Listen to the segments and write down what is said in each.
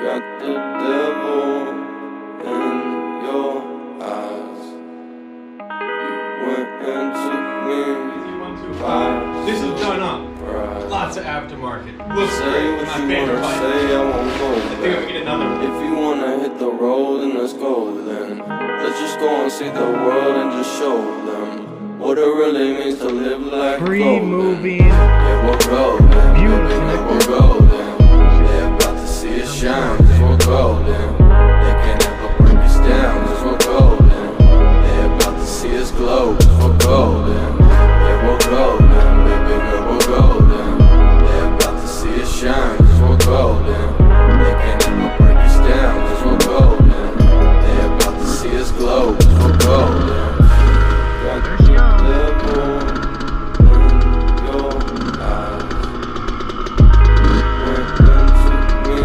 got the devil in your eyes. You went and took me by This is done up. surprise. Lots of aftermarket. Looks Say great. what My you favorite wanna bike. say, I won't go I think I'm back. gonna get another one. If you wanna hit the road, then let's go then. Let's just go and see the world and just show them what it really means to live like Free golden. movies. Yeah, we're golden. Beautiful. Baby, we're golden. They're about to see us shine, cause we're golden. They can't ever break us down, cause we're golden. They're about to see us glow, cause we're golden. Yeah, we're golden. Baby, we're golden. They're about to see us shine, cause we're golden. They can't ever break us down, cause we're golden. They're about to see us glow, cause we're golden. Got the devil in your eyes. Went and took me.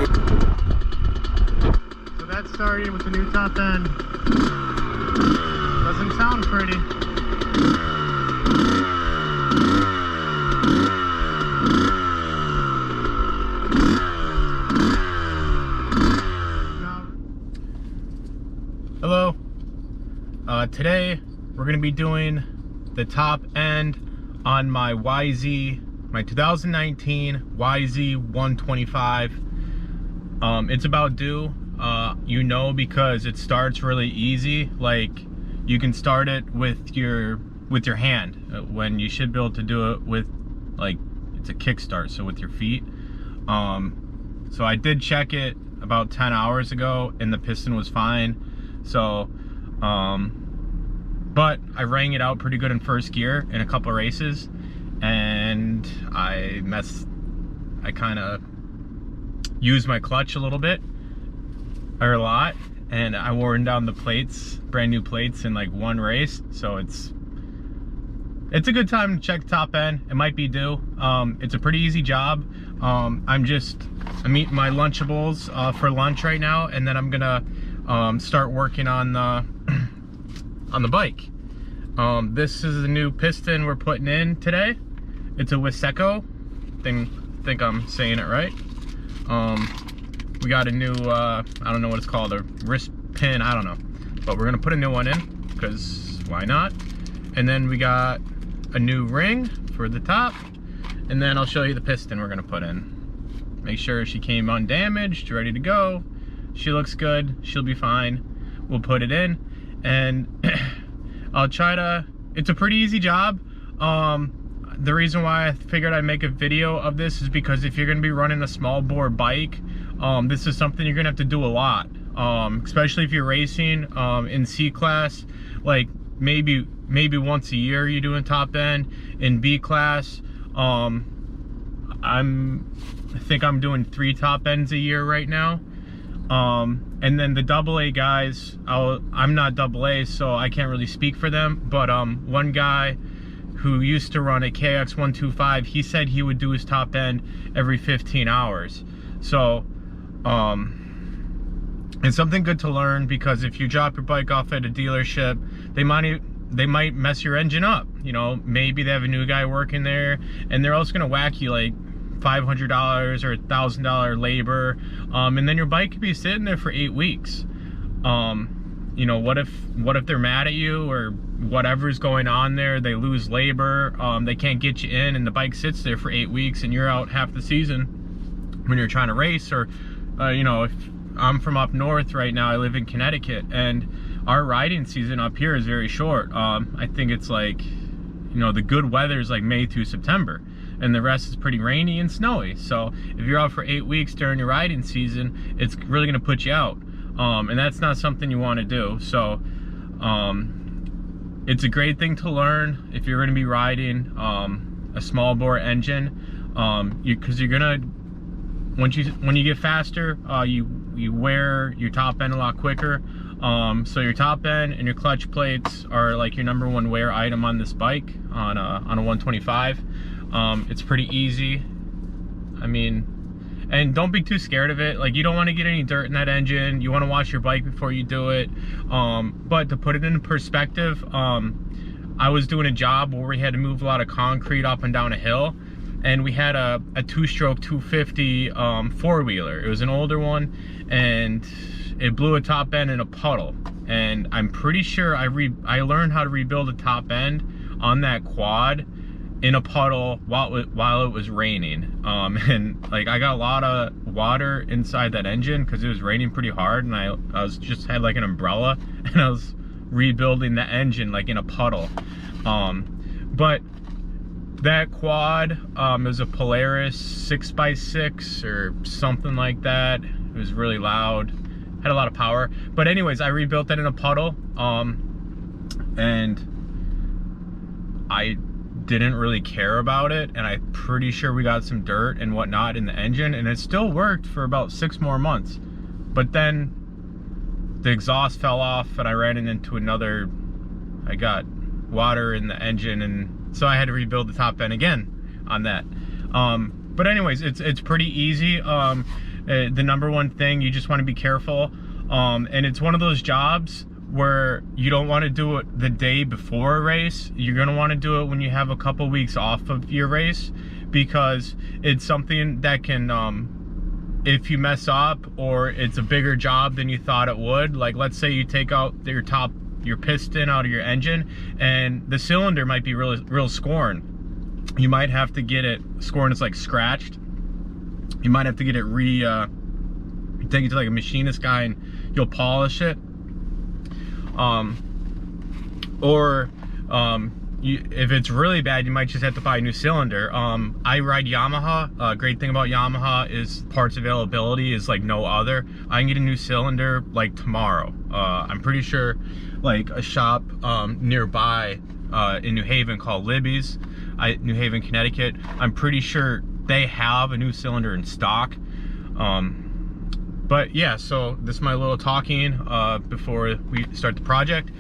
So that's starting with the new top end. Doesn't sound pretty. Hello. Today we're going to be doing the top end on my my 2019 YZ125. It's about due, you know, because it starts really easy. Like, you can start it with your hand when you should be able to do it with, like, it's a kickstart, so with your feet. So I did check it about 10 hours ago and the piston was fine. So but I rang it out pretty good in first gear in a couple of races, and I kind of used my clutch a little bit, or a lot, and I wore down the plates, brand new plates, in like one race. So it's a good time to check top end. It might be due. It's a pretty easy job. I'm eating my Lunchables for lunch right now, and then I'm gonna start working on the bike. This is the new piston we're putting in today. It's a Wiseco. Think I'm saying it right. We got a new I don't know what it's called, a wrist pin, I don't know, but we're gonna put a new one in because why not. And then we got a new ring for the top, and then I'll show you the piston we're gonna put in. Make sure she came undamaged, ready to go. She looks good, she'll be fine. We'll put it in, and I'll try to, it's a pretty easy job. The reason why I figured I'd make a video of this is because if you're gonna be running a small bore bike, this is something you're gonna have to do a lot. Especially if you're racing in C class, like maybe once a year you're doing top end. In B class, I think I'm doing 3 top ends a year right now. And then the AA guys, I'm not AA, so I can't really speak for them, but one guy who used to run a YZ125, he said he would do his top end every 15 hours. So it's something good to learn, because if you drop your bike off at a dealership, they might mess your engine up. You know, maybe they have a new guy working there, and they're also gonna whack you like $500 or $1,000 labor, and then your bike could be sitting there for 8 weeks. You know, what if they're mad at you, or whatever's going on there, they lose labor, they can't get you in, and the bike sits there for 8 weeks, and you're out half the season when you're trying to race. Or you know, if I'm from up north right now, I live in Connecticut, and our riding season up here is very short. I think it's like, you know, the good weather is like May through September, and the rest is pretty rainy and snowy. So if you're out for 8 weeks during your riding season, it's really gonna put you out, and that's not something you want to do. So it's a great thing to learn if you're gonna be riding a small bore engine, because you're gonna, when you get faster, you wear your top end a lot quicker. So your top end and your clutch plates are like your #1 wear item on this bike, on a 125. It's pretty easy. I mean, and don't be too scared of it. Like, you don't want to get any dirt in that engine. You want to wash your bike before you do it. But to put it in perspective, I was doing a job where we had to move a lot of concrete up and down a hill, and we had a two-stroke 250 four-wheeler. It was an older one, and it blew a top end in a puddle. And I'm pretty sure I learned how to rebuild a top end on that quad in a puddle while it was raining. And like I got a lot of water inside that engine because it was raining pretty hard, and I was just had like an umbrella, and I was rebuilding the engine like in a puddle. But that quad is a Polaris 6x6 or something like that. It was really loud, had a lot of power. But anyways, I rebuilt that in a puddle, and I didn't really care about it, and I'm pretty sure we got some dirt and whatnot in the engine, and it still worked for about 6 more months. But then the exhaust fell off, and I ran into another, I got water in the engine, and so I had to rebuild the top end again on that. But anyways, it's pretty easy. The number one thing, you just want to be careful, and it's one of those jobs where you don't want to do it the day before a race. You're going to want to do it when you have a couple weeks off of your race, because it's something that can, if you mess up or it's a bigger job than you thought it would, like let's say you take out your piston out of your engine and the cylinder might be real scorn. You might have to get it scorn, it's like scratched. You might have to get it take it to like a machinist guy and you'll polish it. If it's really bad, you might just have to buy a new cylinder. I ride Yamaha. Great thing about Yamaha is parts availability is like no other. I can get a new cylinder like tomorrow. I'm pretty sure like a shop nearby in New Haven called Libby's, New Haven, Connecticut. I'm pretty sure they have a new cylinder in stock. But yeah, so this is my little talking before we start the project.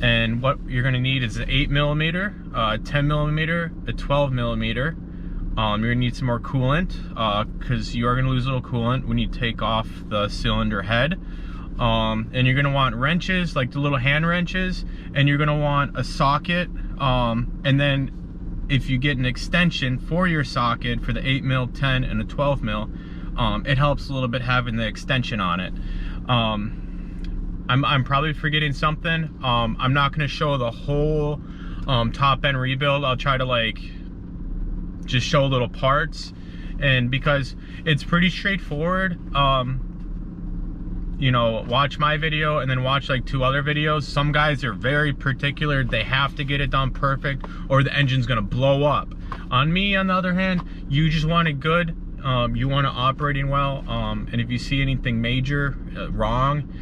And what you're gonna need is an 8mm, 10mm, a 12mm. You're gonna need some more coolant, because you are gonna lose a little coolant when you take off the cylinder head. And you're gonna want wrenches, like the little hand wrenches, and you're gonna want a socket. And then if you get an extension for your socket for the 8mm, 10, and a 12mm, it helps a little bit having the extension on it. I'm probably forgetting something. I'm not going to show the whole top end rebuild. I'll try to like just show little parts, and because it's pretty straightforward, you know, watch my video and then watch like 2 other videos. Some guys are very particular, they have to get it done perfect or the engine's gonna blow up. On me, on the other hand, you just want it good. You want it operating well, and if you see anything major wrong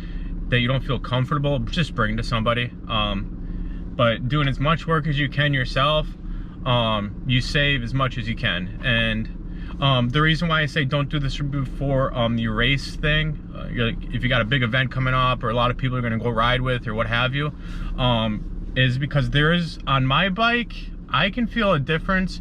that you don't feel comfortable, just bring it to somebody. But doing as much work as you can yourself, you save as much as you can. And the reason why I say don't do this before your race thing, if you got a big event coming up or a lot of people are going to go ride with or what have you, is because there is, on my bike, I can feel a difference.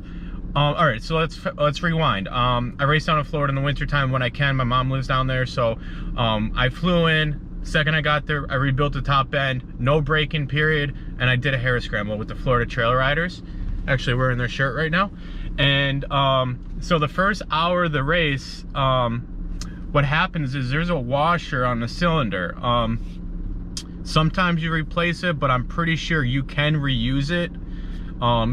All right, so let's rewind. I race down in Florida in the wintertime when I can. My mom lives down there, so I flew in. Second I got there, I rebuilt the top end, no braking period, and I did a Harris scramble with the Florida Trail Riders. Actually wearing their shirt right now. And so the first hour of the race, what happens is there's a washer on the cylinder. Sometimes you replace it, but I'm pretty sure you can reuse it.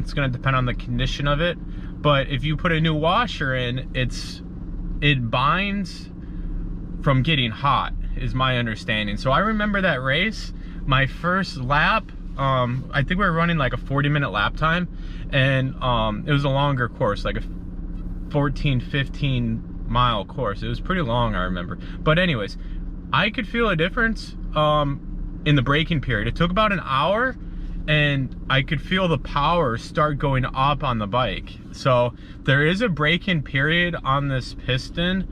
It's gonna depend on the condition of it. But if you put a new washer in, it binds from getting hot, is my understanding. So I remember that race, my first lap, I think we were running like a 40-minute lap time, and it was a longer course, like a 15 mile course. It was pretty long, I remember. But anyways, I could feel a difference in the braking period. It took about an hour, and I could feel the power start going up on the bike. So there is a braking period on this piston.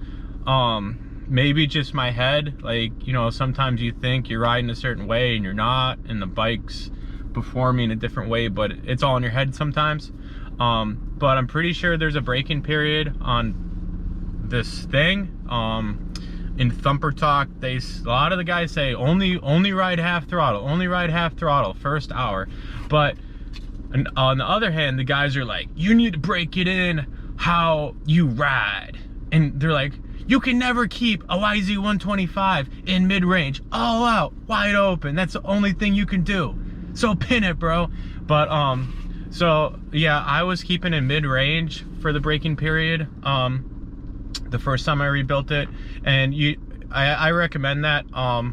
Maybe just my head, like, you know, sometimes you think you're riding a certain way and you're not, and the bike's performing a different way, but it's all in your head sometimes. But I'm pretty sure there's a braking period on this thing. In Thumper Talk, a lot of the guys say only ride half throttle, only ride half throttle first hour. But on the other hand, the guys are like, you need to break it in how you ride. And they're like, you can never keep a YZ125 in mid-range, all out, wide open. That's the only thing you can do. So pin it, bro. But so yeah, I was keeping in mid-range for the braking period the first time I rebuilt it, and I recommend that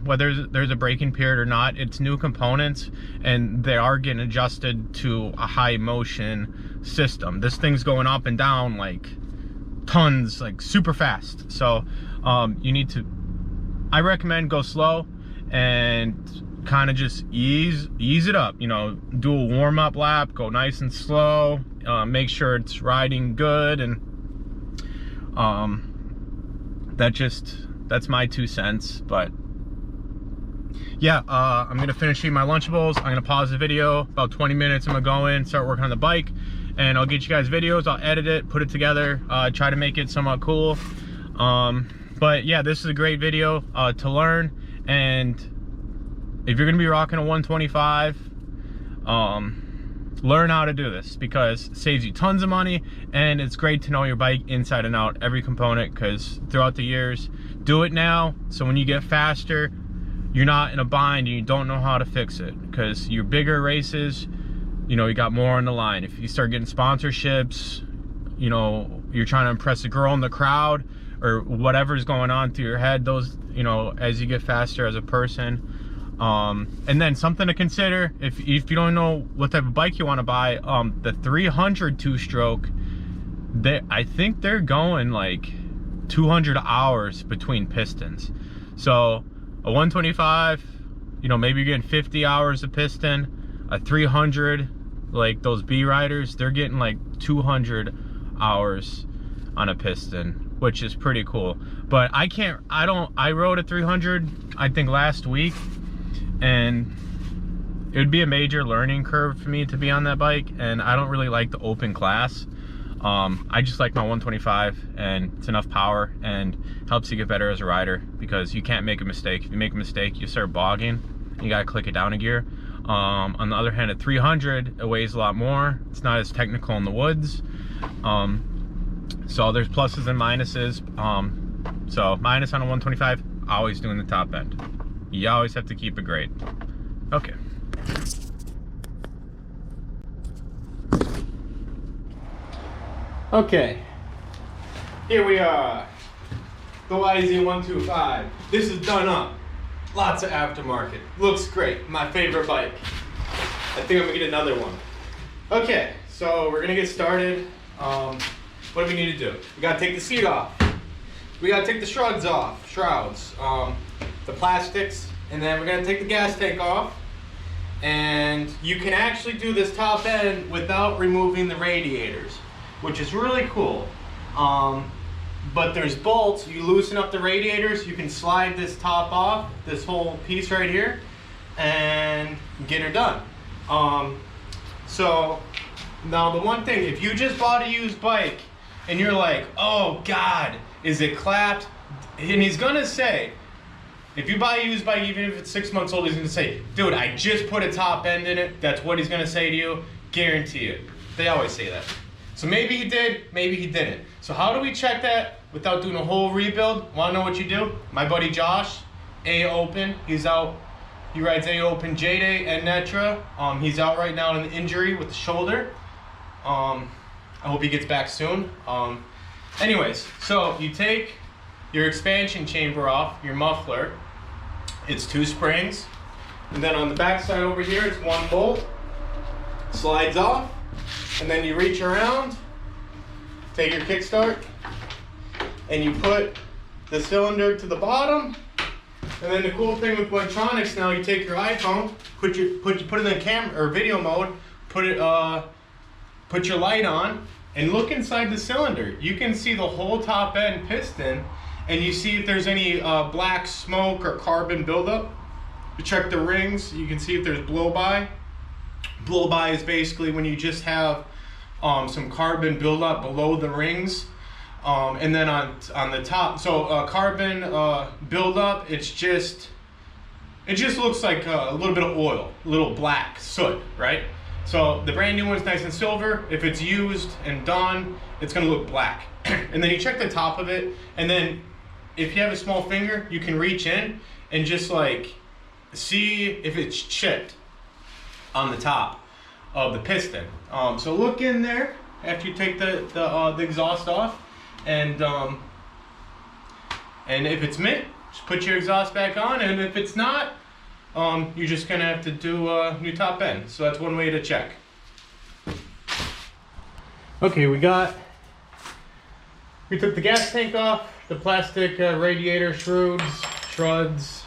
whether there's a braking period or not. It's new components and they are getting adjusted to a high motion system. This thing's going up and down like tons, like super fast. So you need to, I recommend go slow and kind of just ease it up, you know, do a warm-up lap, go nice and slow, make sure it's riding good. And that's my 2 cents. But yeah, I'm gonna finish eating my Lunchables. I'm gonna pause the video about 20 minutes. I'm gonna go in, start working on the bike, and I'll get you guys videos. I'll edit it, put it together, try to make it somewhat cool. But yeah, this is a great video to learn. And if you're gonna be rocking a 125, learn how to do this, because it saves you tons of money, and it's great to know your bike inside and out, every component, because throughout the years, do it now, so when you get faster, you're not in a bind and you don't know how to fix it. Because your bigger races, you know, you got more on the line. If you start getting sponsorships, you know, you're trying to impress a girl in the crowd, or whatever's going on through your head, those, you know, as you get faster as a person. And then something to consider, if you don't know what type of bike you want to buy, the 300 two-stroke, I think they're going like 200 hours between pistons. So a 125, you know, maybe you're getting 50 hours of piston. A 300, like those B riders, they're getting like 200 hours on a piston, which is pretty cool. But I rode a 300, I think last week, and it would be a major learning curve for me to be on that bike, and I don't really like the open class. I just like my 125, and it's enough power and helps you get better as a rider, because you can't make a mistake. If you make a mistake, you start bogging, you gotta click it down a gear. On the other hand, at 300, it weighs a lot more. It's not as technical in the woods. So there's pluses and minuses. So minus on a 125, always doing the top end. You always have to keep it great. Okay. Okay. Here we are. The YZ125. This is done up. Lots of aftermarket. Looks great. My favorite bike. I think I'm gonna get another one. Okay, so we're gonna get started. What do we need to do? We gotta take the seat off. We gotta take the shrouds off. The plastics, and then we're gonna take the gas tank off. And you can actually do this top end without removing the radiators, which is really cool. But there's bolts. You loosen up the radiators, you can slide this top off, this whole piece right here, and get her done. So now the one thing, if you just bought a used bike and you're like, oh God, is it clapped? And he's gonna say, if you buy a used bike, even if it's 6 months old, he's gonna say, dude, I just put a top end in it. That's what he's gonna say to you, guarantee it. They always say that. So maybe he did, maybe he didn't. So how do we check that without doing a whole rebuild? Wanna know what you do? My buddy Josh, A Open, he's out. He rides A Open J-Day and Netra. He's out right now in the injury with the shoulder. I hope he gets back soon. Anyways, so you take your expansion chamber off, your muffler. It's 2 springs. And then on the back side over here, it's 1 bolt. Slides off. And then you reach around, take your kickstart, and you put the cylinder to the bottom. And then the cool thing with electronics now, you take your iPhone, put it in the camera or video mode, put your light on, and look inside the cylinder. You can see the whole top end piston, and you see if there's any black smoke or carbon buildup. You check the rings, you can see if there's blow-by. Blow-by is basically when you just have some carbon buildup below the rings. And then on the top, so carbon buildup, it just looks like a little bit of oil, a little black soot, right? So the brand new one's nice and silver. If it's used and done, it's gonna look black. And then you check the top of it, and then if you have a small finger, you can reach in and just like see if it's chipped on the top of the piston. So look in there after you take the exhaust off, and if it's mint, just put your exhaust back on, and if it's not, you're just gonna have to do a new top end. So that's one way to check. Okay, we took the gas tank off, the plastic radiator shrouds,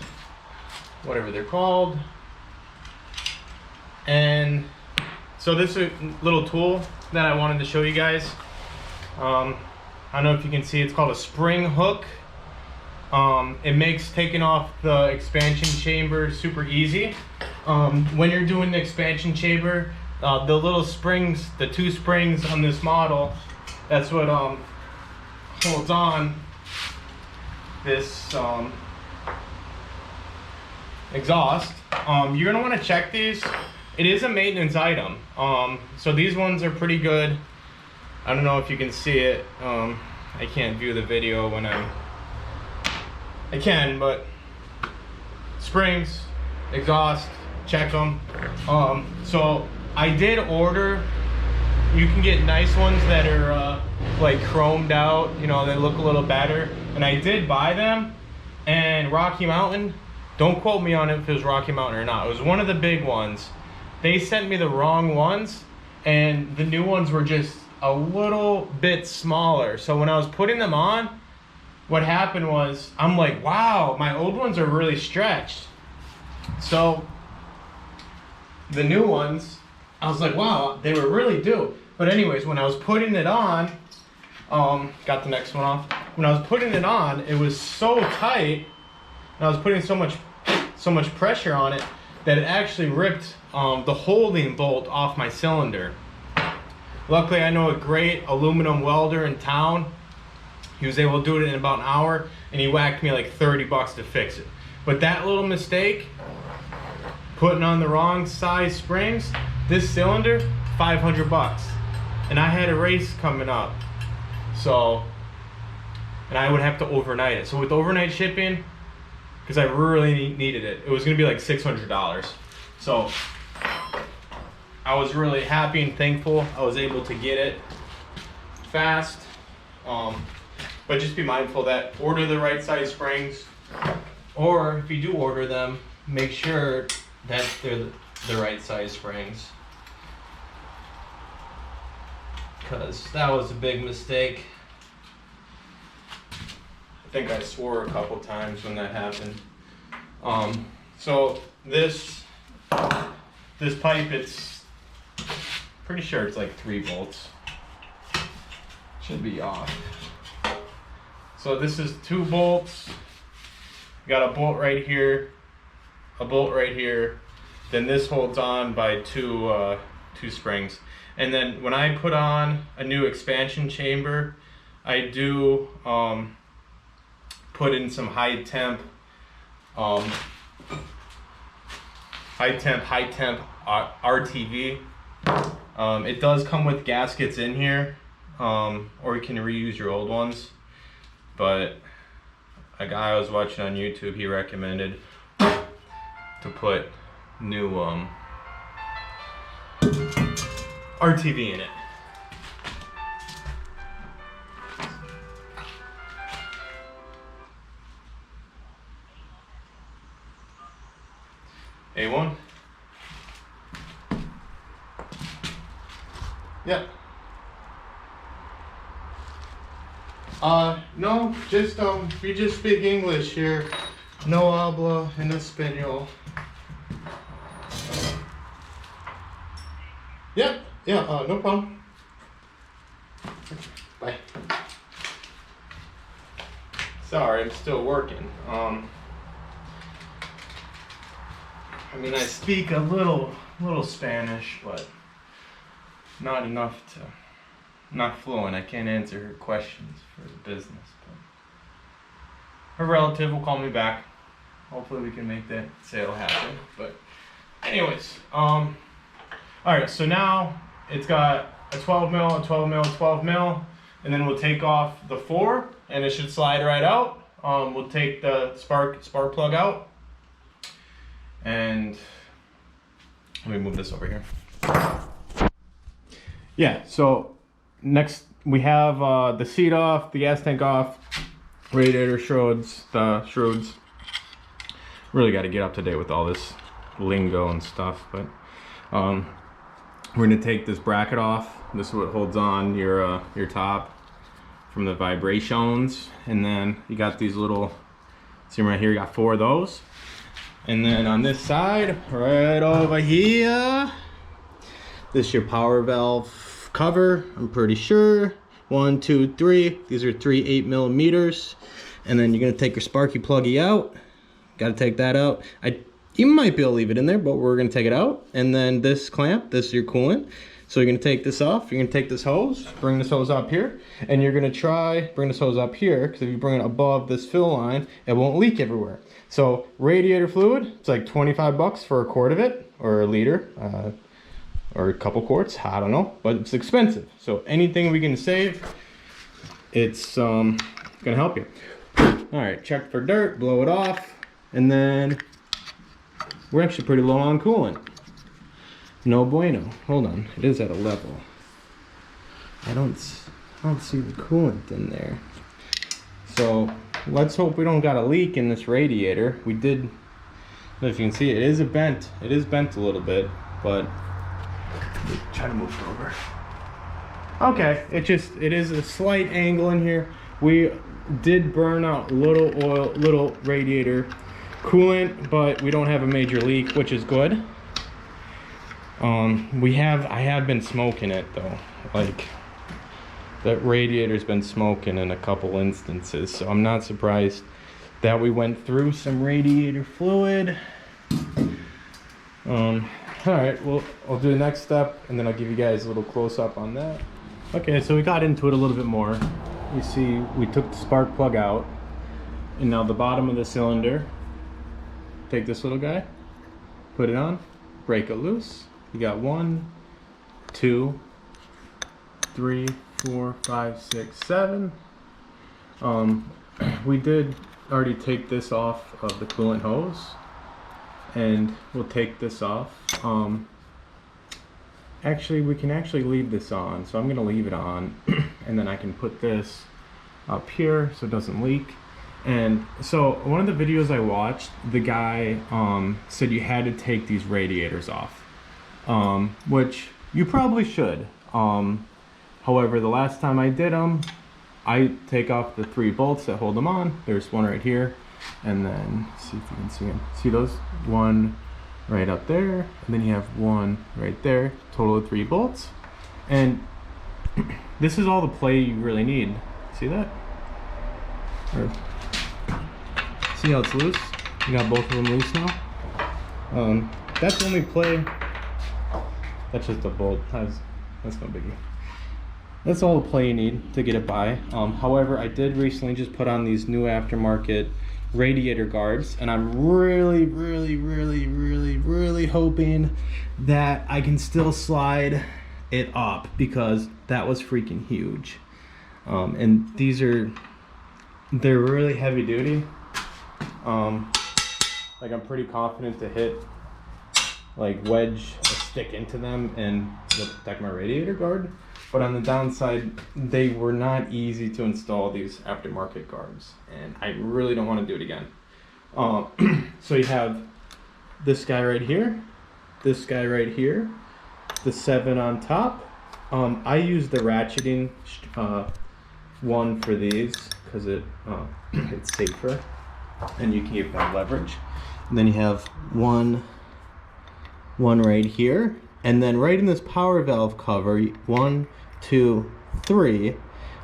whatever they're called. And so this is a little tool that I wanted to show you guys. I don't know if you can see, it's called a spring hook. It makes taking off the expansion chamber super easy. When you're doing the expansion chamber, the little springs, the 2 springs on this model, that's what holds on this exhaust. You're gonna want to check these. It is a maintenance item. So these ones are pretty good. I don't know if you can see it. I can't view the video when I can, but springs, exhaust, check them. So I did order, you can get nice ones that are like chromed out, you know, they look a little better. And I did buy them, and Rocky Mountain, don't quote me on it if it was Rocky Mountain or not, it was one of the big ones. They sent me the wrong ones, and the new ones were just a little bit smaller. So when I was putting them on, what happened was, I'm like, wow, my old ones are really stretched. So the new ones, I was like, wow, they were really due. But anyways, when I was putting it on, got the next one off. When I was putting it on, it was so tight, and I was putting so much pressure on it that it actually ripped the holding bolt off my cylinder. Luckily, I know a great aluminum welder in town. He was able to do it in about an hour, and he whacked me like 30 bucks to fix it. But that little mistake, putting on the wrong size springs, this cylinder, 500 bucks. And I had a race coming up. So, and I would have to overnight it. So with overnight shipping, because I really needed it, it was gonna be like $600. So I was really happy and thankful I was able to get it fast. But just be mindful that order the right size springs, or if you do order them, make sure that they're the right size springs, because that was a big mistake. I think I swore a couple times when that happened. So this pipe, it's pretty sure it's like 3 volts. Should be off. So this is 2 bolts. Got a bolt right here, a bolt right here. Then this holds on by two springs. And then when I put on a new expansion chamber, I do put in some high temp RTV. It does come with gaskets in here, or you can reuse your old ones. But a guy I was watching on YouTube, he recommended to put new RTV in it. A1? Yeah. No, just, we just speak English here. No habla en español. Yeah, no problem. Bye. Sorry, I'm still working. I mean, I speak a little Spanish, but not enough to, not fluent. I can't answer her questions for the business. But her relative will call me back. Hopefully we can make that sale happen. But anyways, All right, so now it's got a 12 mil, a 12 mil, a 12 mil, and then we'll take off the 4 and it should slide right out. We'll take the spark plug out, and let me move this over here. Yeah, so next we have the seat off, the gas tank off, radiator shrouds, the shrouds. Really got to get up to date with all this lingo and stuff, but we're gonna take this bracket off. This is what holds on your top from the vibrations, and then you got these little, see right here, you got 4 of those, and then on this side, right over here, this is your power valve cover. I'm pretty sure 1, 2, 3. These are 3 8mm, and then you're gonna take your sparky pluggy out. Got to take that out. You might be able to leave it in there, but we're gonna take it out. And then this clamp, this is your coolant. So you're gonna take this off, you're gonna take this hose, bring this hose up here, and you're gonna bring this hose up here, because if you bring it above this fill line, it won't leak everywhere. So radiator fluid, it's like 25 bucks for a quart of it, or a liter, or a couple quarts, I don't know, but it's expensive. So anything we can save, it's gonna help you. All right, check for dirt, blow it off, and then we're actually pretty low on coolant. No bueno. Hold on, it is at a level. I don't see the coolant in there. So let's hope we don't got a leak in this radiator. We did, if you can see, it is bent a little bit, but try to move it over. Okay, it is a slight angle in here. We did burn out little oil, little radiator coolant, but we don't have a major leak, which is good. I have been smoking it though. Like, that radiator's been smoking in a couple instances, so I'm not surprised that we went through some radiator fluid. All right, well, I'll do the next step, and then I'll give you guys a little close-up on that. Okay, so we got into it a little bit more. You see, we took the spark plug out, and now the bottom of the cylinder, take this little guy, put it on, break it loose. You got 1, 2, 3, 4, 5, 6, 7. We did already take this off of the coolant hose, and we'll take this off. Actually, we can actually leave this on, so I'm gonna leave it on, and then I can put this up here so it doesn't leak. And so one of the videos I watched, the guy said you had to take these radiators off, which you probably should. However, the last time I did them, I take off the 3 bolts that hold them on. There's one right here, and then see if you can see them. See those? One right up there, and then you have one right there. Total of 3 bolts, and this is all the play you really need. See that? Or, see how it's loose? You got both of them loose now. That's the only play. That's just a bolt. That's no biggie. That's all the play you need to get it by. However, I did recently just put on these new aftermarket radiator guards, and I'm really hoping that I can still slide it up, because that was freaking huge. And they're really heavy duty. Like, I'm pretty confident to hit, like, wedge a stick into them and they'll protect my radiator guard. But on the downside, they were not easy to install, these aftermarket guards, and I really don't want to do it again. So you have this guy right here, this guy right here, the 7 on top. I use the ratcheting one for these because it's safer and you can get better leverage. And then you have one right here, and then right in this power valve cover, 1, 2, 3,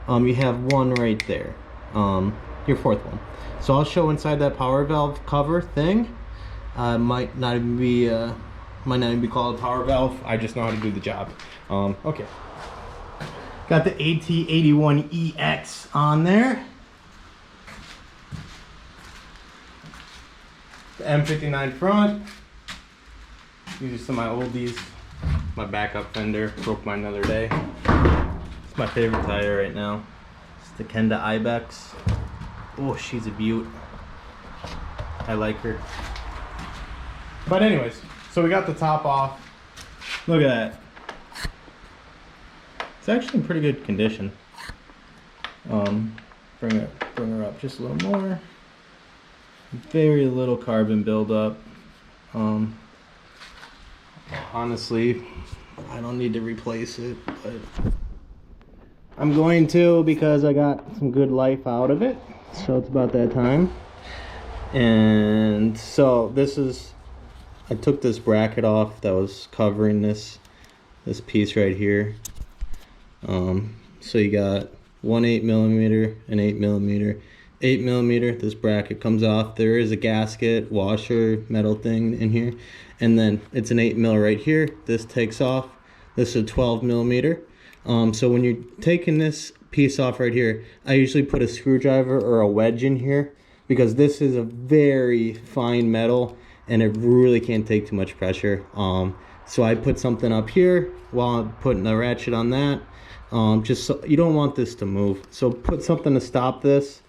you have one right there, your 4th one. So I'll show inside that power valve cover thing. Might not even be called a power valve. I just know how to do the job. Okay, got the AT81EX on there. The M59 front. These are some of my oldies. my backup fender. Broke mine another day. It's my favorite tire right now. It's the Kenda Ibex. Oh, she's a beaut. I like her. But anyways, so we got the top off. Look at that. It's actually in pretty good condition. Bring her up just a little more. Very little carbon buildup. Honestly, I don't need to replace it, but I'm going to because I got some good life out of it. So it's about that time. And so this is, I took this bracket off that was covering this piece right here. So you got one 8mm and 8mm. 8mm, this bracket comes off. There is a gasket, washer, metal thing in here. And then it's an 8mm right here. This takes off. This is a 12mm. So when you're taking this piece off right here, I usually put a screwdriver or a wedge in here because this is a very fine metal and it really can't take too much pressure. So I put something up here while I'm putting the ratchet on that. Just so you don't want this to move. So put something to stop this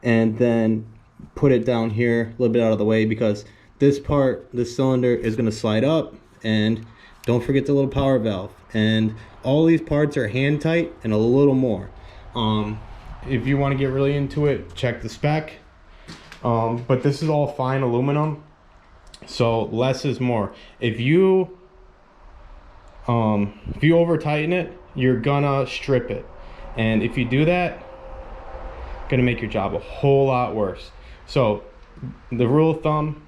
and then put it down here a little bit out of the way because this part, this cylinder is going to slide up. And don't forget the little power valve. And all these parts are hand tight and a little more. If you want to get really into it, check the spec. But this is all fine aluminum, so less is more. If you over tighten it, you're gonna strip it, and if you do that, gonna make your job a whole lot worse. So the rule of thumb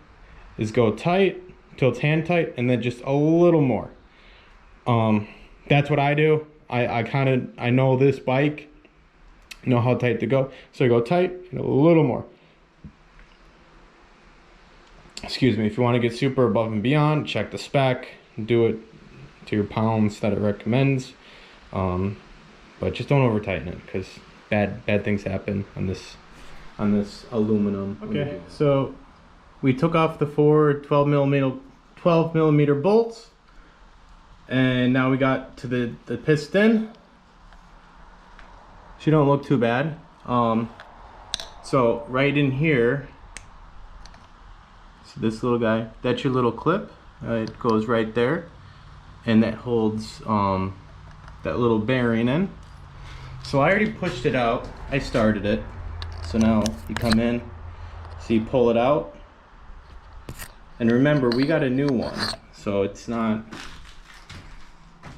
is go tight till it's hand tight, and then just a little more. That's what I do. I know this bike, know how tight to go, so I go tight and a little more. Excuse me. If you want to get super above and beyond, check the spec, do it to your pounds that it recommends, but just don't over tighten it because bad things happen on this aluminum. Okay, so we took off the four 12mm bolts, and now we got to the piston. She don't look too bad. So right in here, so this little guy, that's your little clip. It goes right there, and that holds that little bearing in. So I already pushed it out. I started it. So now you come in, so you pull it out. And remember, we got a new one, so it's not,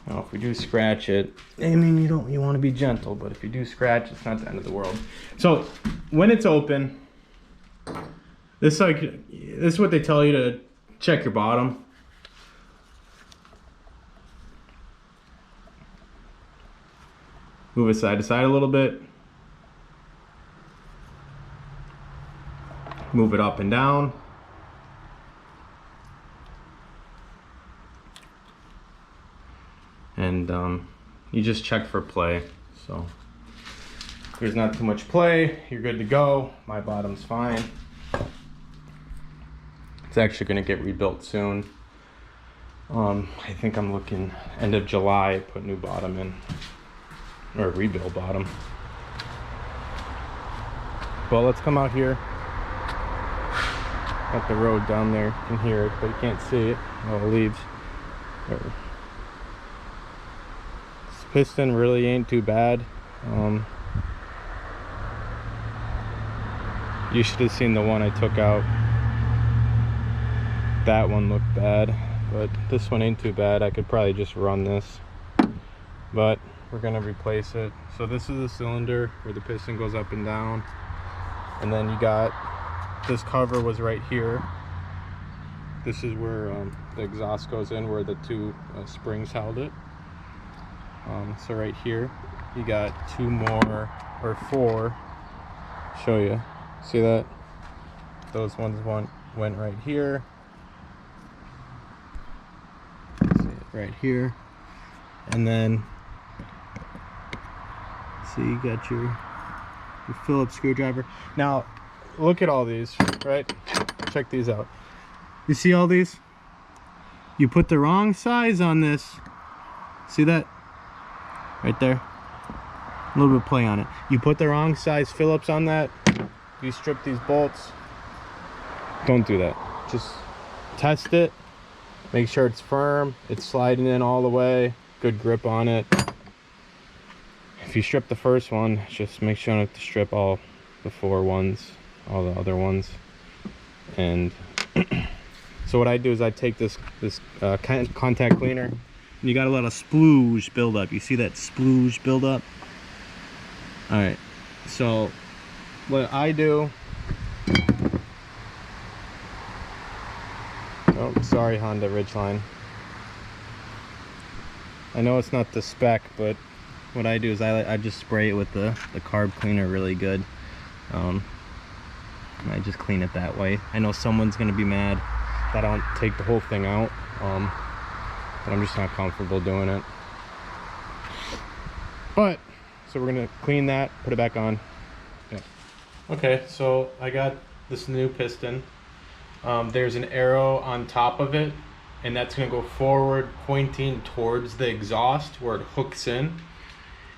you know, if we do scratch it, I mean, you want to be gentle, but if you do scratch, it's not the end of the world. So when it's open, this is what they tell you to check your bottom. Move it side to side a little bit. Move it up and down. And you just check for play. So if there's not too much play, you're good to go. My bottom's fine. It's actually going to get rebuilt soon. I think I'm looking end of July, put new bottom in, or rebuild bottom. Well, let's come out here. Got the road down there. You can hear it, but you can't see it. Oh, it leaves. This piston really ain't too bad. You should have seen the one I took out. That one looked bad, but this one ain't too bad. I could probably just run this, but we're gonna replace it. So this is the cylinder where the piston goes up and down, and then you got this cover was right here. This is where the exhaust goes in, where the two springs held it. So right here you got two more, or four. Show you. See that? Those ones went right here. See it right here. And then see, you got your Phillips screwdriver. Now look at all these, right? Check these out. You see all these? You put the wrong size on this, See that? Right there. A little bit of play on it. You put the wrong size Phillips on that, you strip these bolts. Don't do that. Just test it. Make sure it's firm. It's sliding in all the way. Good grip on it. If you strip the first one, just make sure not to strip all the four ones, all the other ones. And so what I do is I take this contact cleaner, and you gotta let a splooge build up. You see that splooge build up? All right, so what I do, oh, sorry Honda Ridgeline. I know it's not the spec, but what I do is I just spray it with the carb cleaner really good. And I just clean it that way. I know someone's gonna be mad that I don't take the whole thing out, but I'm just not comfortable doing it. But so we're gonna clean that, put it back on. Yeah. Okay, so I got this new piston. There's an arrow on top of it, and that's gonna go forward, pointing towards the exhaust where it hooks in.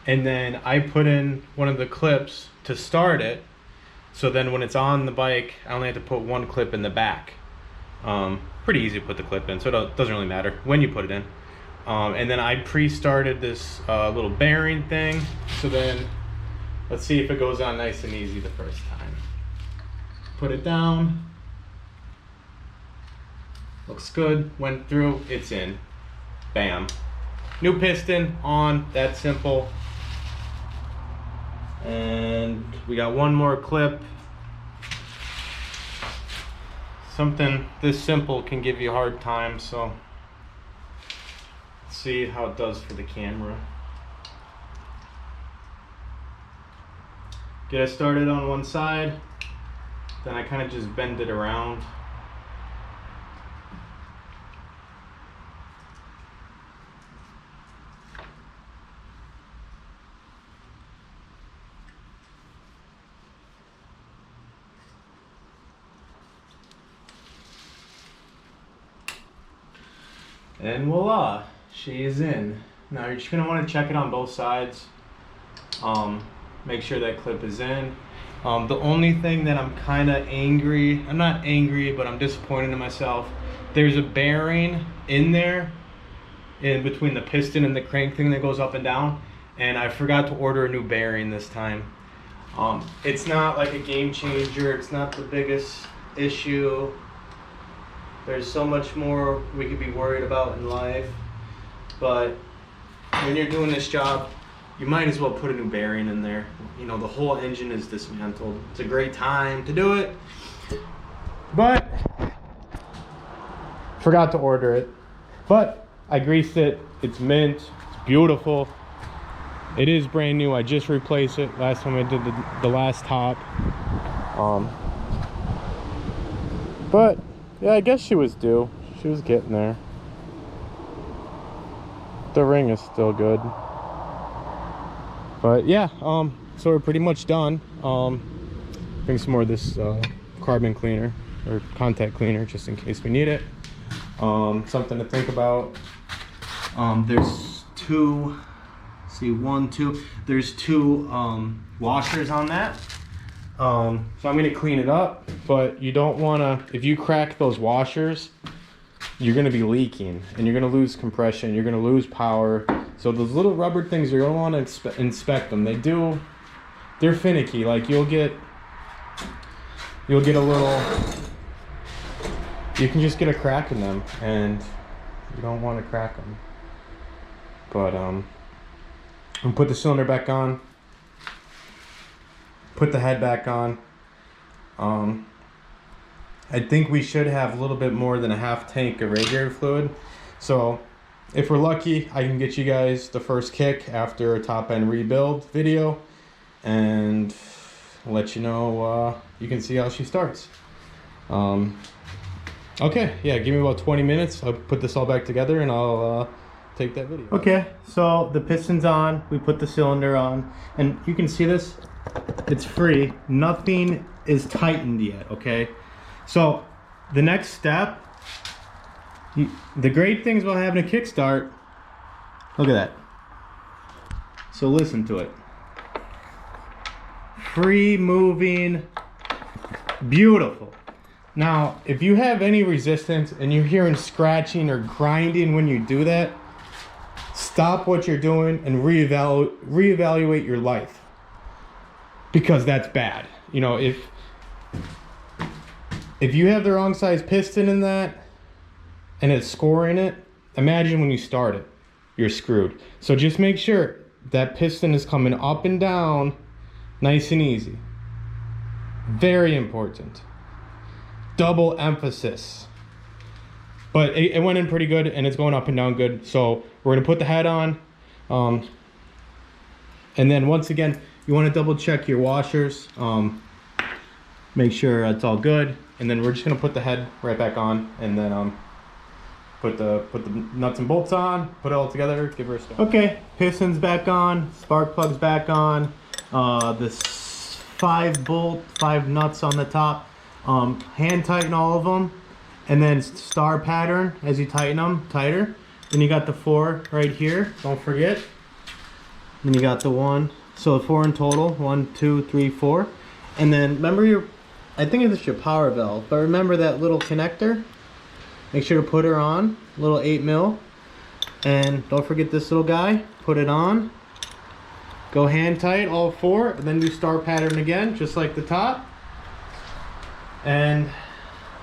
And then I put in one of the clips to start it, so then when it's on the bike, I only have to put one clip in the back. Pretty easy to put the clip in, so it doesn't really matter when you put it in. And then I pre-started this little bearing thing, so then let's see if it goes on nice and easy the first time. Put it down. Looks good, went through, it's in. Bam. New piston on, that simple. And we got one more clip. Something this simple can give you a hard time, so let's see how it does for the camera. Get it started on one side, then I kind of just bend it around. And voila, she is in. Now you're just gonna want to check it on both sides. Make sure that clip is in. The only thing that I'm kind of angry, I'm not angry, but I'm disappointed in myself. There's a bearing in there, in between the piston and the crank thing that goes up and down, and I forgot to order a new bearing this time. It's not like a game changer. It's not the biggest issue. There's so much more we could be worried about in life, but when you're doing this job, you might as well put a new bearing in there. You know, the whole engine is dismantled. It's a great time to do it, but forgot to order it. But I greased it. It's mint. It's beautiful. It is brand new. I just replaced it last time I did the last top. But yeah, I guess she was due. She was getting there. The ring is still good. But yeah, so we're pretty much done. Bring some more of this carbon cleaner or contact cleaner just in case we need it. Something to think about. There's two, see, one, two. There's two washers on that. So I'm gonna clean it up, but you don't wanna, if you crack those washers, you're gonna be leaking and you're gonna lose compression, you're gonna lose power. So those little rubber things, you're gonna wanna inspect them. They're finicky. Like you'll get a little, you can just get a crack in them and you don't wanna crack them. But I'm gonna put the cylinder back on. Put the head back on. I think we should have a little bit more than a half tank of radiator fluid. So if we're lucky, I can get you guys the first kick after a top end rebuild video and let you know, you can see how she starts. Okay, yeah, give me about 20 minutes. I'll put this all back together and I'll take that video. Okay, so the piston's on, we put the cylinder on, and you can see this. It's free. Nothing is tightened yet, okay? So the next step, the great things about having a kickstart, Look at that. So listen to it. Free moving, beautiful. Now, if you have any resistance and you're hearing scratching or grinding when you do that, stop what you're doing and reevaluate your life, because that's bad. You know, if you have the wrong size piston in that and it's scoring it, imagine when you start it, you're screwed. So just make sure that piston is coming up and down nice and easy. Very important. Double emphasis. But it went in pretty good, and it's going up and down good. So we're gonna put the head on, and then once again, you want to double check your washers, make sure it's all good, and then we're just gonna put the head right back on, and then put the nuts and bolts on, put it all together, give her a start. Okay, pistons back on, spark plugs back on, this 5 nuts on the top. Hand tighten all of them, and then star pattern as you tighten them tighter. Then you got the 4 right here, don't forget. Then you got the 1, so 4 in total, 1, 2, 3, 4. And then remember I think it's your power valve, but remember that little connector, make sure to put her on, little 8mm, and don't forget this little guy, put it on, go hand tight all 4, and then do star pattern again, just like the top. And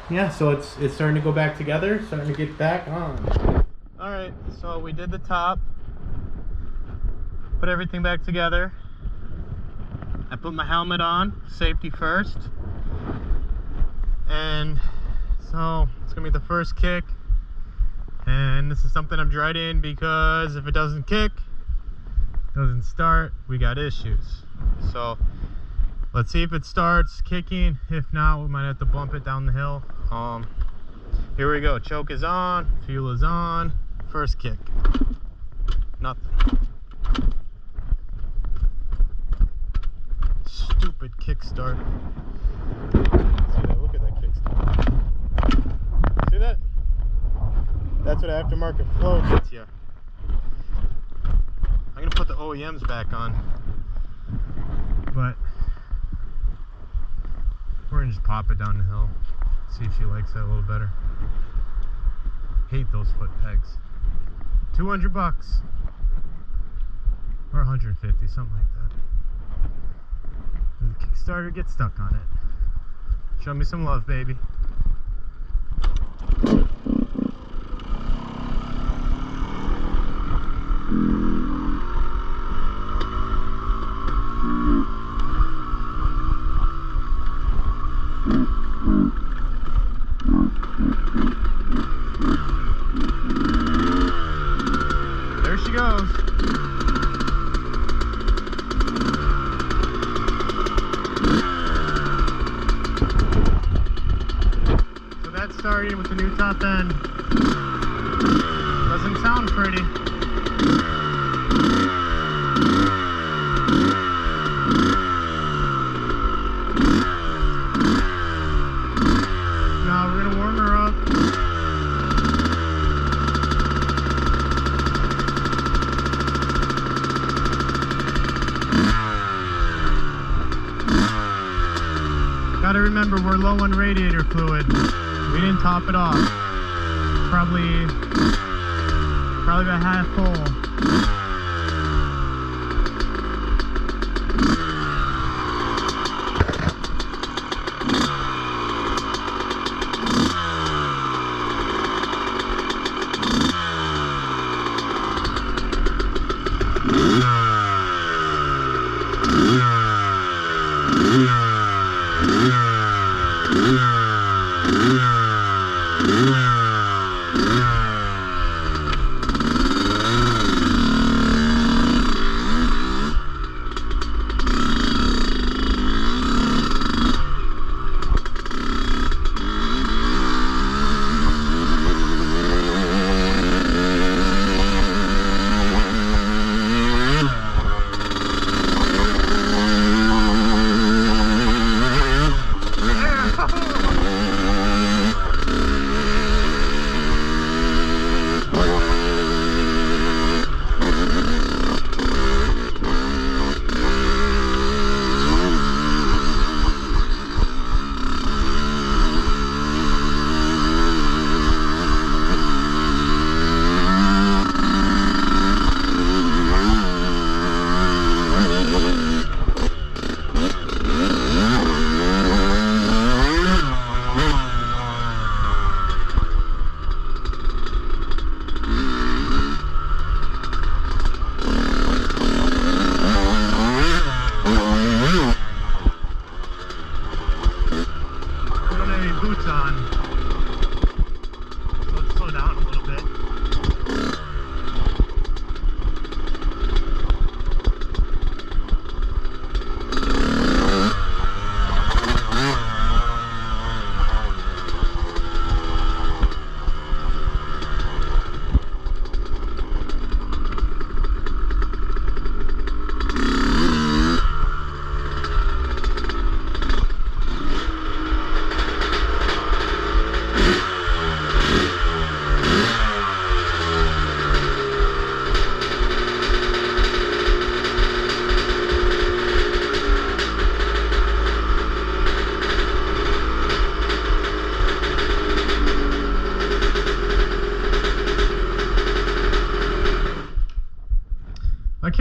yeah, so it's starting to go back together, starting to get back on. All right, so we did the top, put everything back together. I put my helmet on, safety first. And so it's gonna be the first kick. And this is something I'm dreading, because if it doesn't kick, doesn't start, we got issues. So let's see if it starts kicking. If not, we might have to bump it down the hill. Here we go. Choke is on, fuel is on. First kick. Nothing. Stupid kickstart. See that? Look at that kickstart. See that? That's what aftermarket flow gets you. I'm gonna put the OEMs back on, but we're gonna just pop it down the hill, see if she likes that a little better. Hate those foot pegs. 200 bucks or 150, something like that. And the Kickstarter gets stuck on it. Show me some love, baby. There she goes. So that's starting with the new top end. Doesn't sound pretty. Now we're gonna warm her up. Gotta remember, we're low on radiator fluid. We didn't top it off. Probably about half full.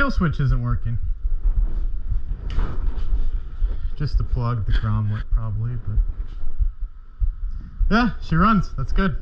kill switch isn't working. Just to plug the ground probably, but yeah, she runs. That's good.